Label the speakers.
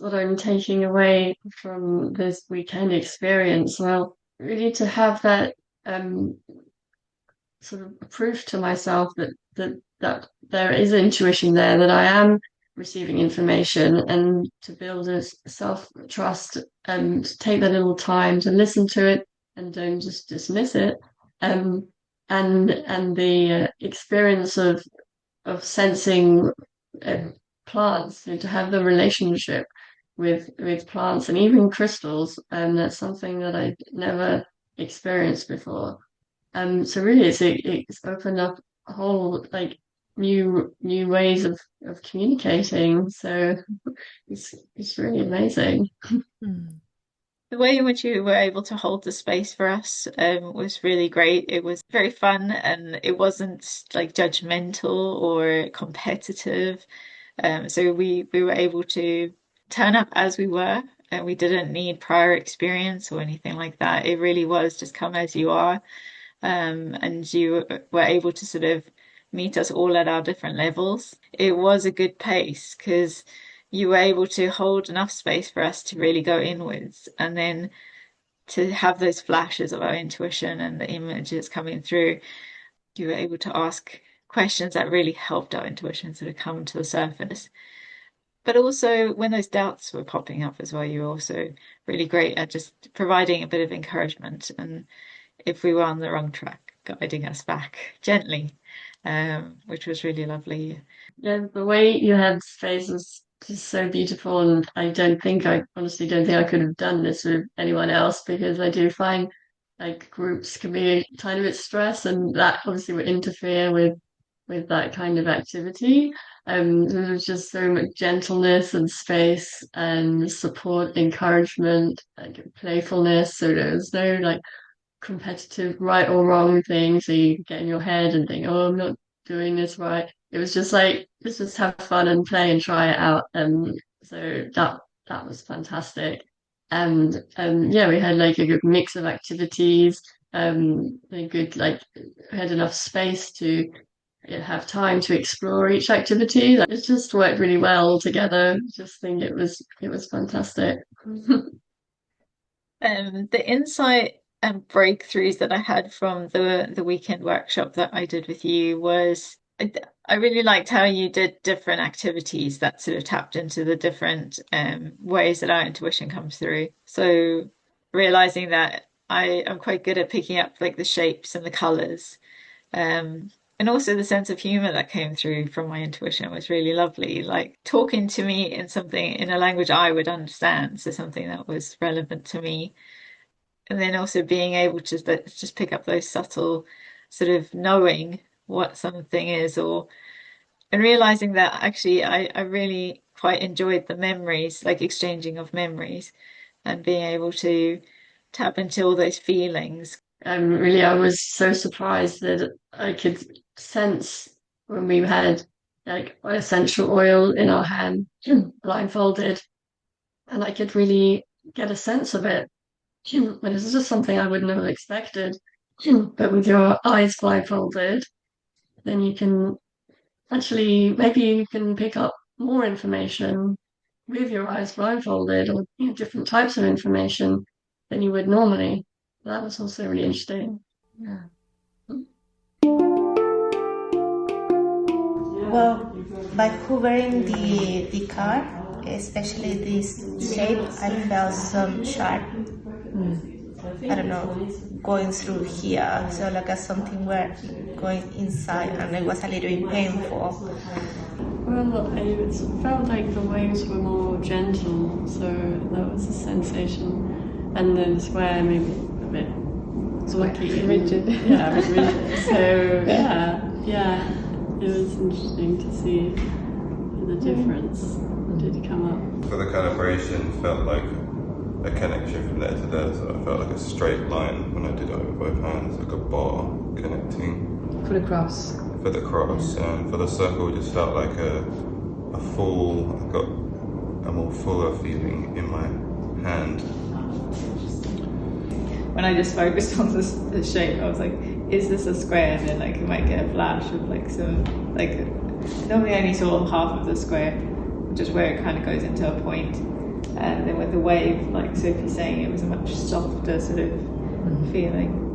Speaker 1: what I'm taking away from this weekend experience? Well, really to have that um sort of proof to myself that there is intuition there, that I am receiving information, and to build a self-trust and to take that little time to listen to it and don't just dismiss it. Um, and the experience of sensing uh, plants, to have the relationship with plants and even crystals, and that's something that I never experienced before. So really, it's opened up a whole like new ways of communicating. So it's really amazing.
Speaker 2: Mm. The way in which you were able to hold the space for us was really great. It was very fun and it wasn't like judgmental or competitive. So we were able to turn up as we were, and we didn't need prior experience or anything like that. It really was just come as you are. And you were able to sort of meet us all at our different levels. It was a good pace because you were able to hold enough space for us to really go inwards, and then to have those flashes of our intuition and the images coming through. You were able to ask questions that really helped our intuition sort of come to the surface. But also, when those doubts were popping up as well, you were also really great at just providing a bit of encouragement. And if we were on the wrong track, guiding us back gently, which was really lovely.
Speaker 1: Yeah, the way you had space was just so beautiful, and I honestly don't think I could have done this with anyone else, because I do find like groups can be a tiny bit stressed, and that obviously would interfere with that kind of activity. There was just so much gentleness and space and support, encouragement, like playfulness. So there was no like competitive right or wrong thing. So you get in your head and think, oh, I'm not doing this right. It was just like, let's just have fun and play and try it out. So that was fantastic. And yeah, we had like a good mix of activities. A good like we had enough space to have time to explore each activity. Like, it just worked really well together. Just think it was fantastic.
Speaker 2: The insight and breakthroughs that I had from the weekend workshop that I did with you was I really liked how you did different activities that sort of tapped into the different ways that our intuition comes through. So realizing that I am quite good at picking up like the shapes and the colors. And also the sense of humor that came through from my intuition was really lovely. Like talking to me in something in a language I would understand, so something that was relevant to me. And then also being able to just pick up those subtle sort of knowing what something is, or and realizing that actually I really quite enjoyed the memories, like exchanging of memories and being able to tap into all those feelings.
Speaker 1: Really, I was so surprised that I could sense when we had like essential oil in our hand, blindfolded, and I could really get a sense of it. And this just something I wouldn't have expected. But with your eyes blindfolded, then you can actually, maybe you can pick up more information with your eyes blindfolded, or different types of information than you would normally. That was also really interesting. Yeah.
Speaker 3: Well, by hovering the car, especially this shape, I felt some sharp, I don't know, going through here. So like a something were going inside, and it was a little bit painful.
Speaker 1: Well, it felt like the waves were more gentle, so that was a sensation. And the square maybe a bit lucky,
Speaker 2: Rigid.
Speaker 1: Yeah, a bit rigid. So yeah, it was interesting to see the difference did come up.
Speaker 4: For the calibration, felt like a connection from there to there, so I felt like a straight line when I did it with both hands, like a bar connecting.
Speaker 5: For the cross.
Speaker 4: For the cross, and for the circle, it just felt like a full, I got a more fuller feeling in my hand.
Speaker 2: When I just focused on the shape, I was like, is this a square? And then like you might get a flash of like some, like normally I only saw half of the square, just where it kind of goes into a point. And then with the wave, like Sophie saying, it was a much softer sort of feeling.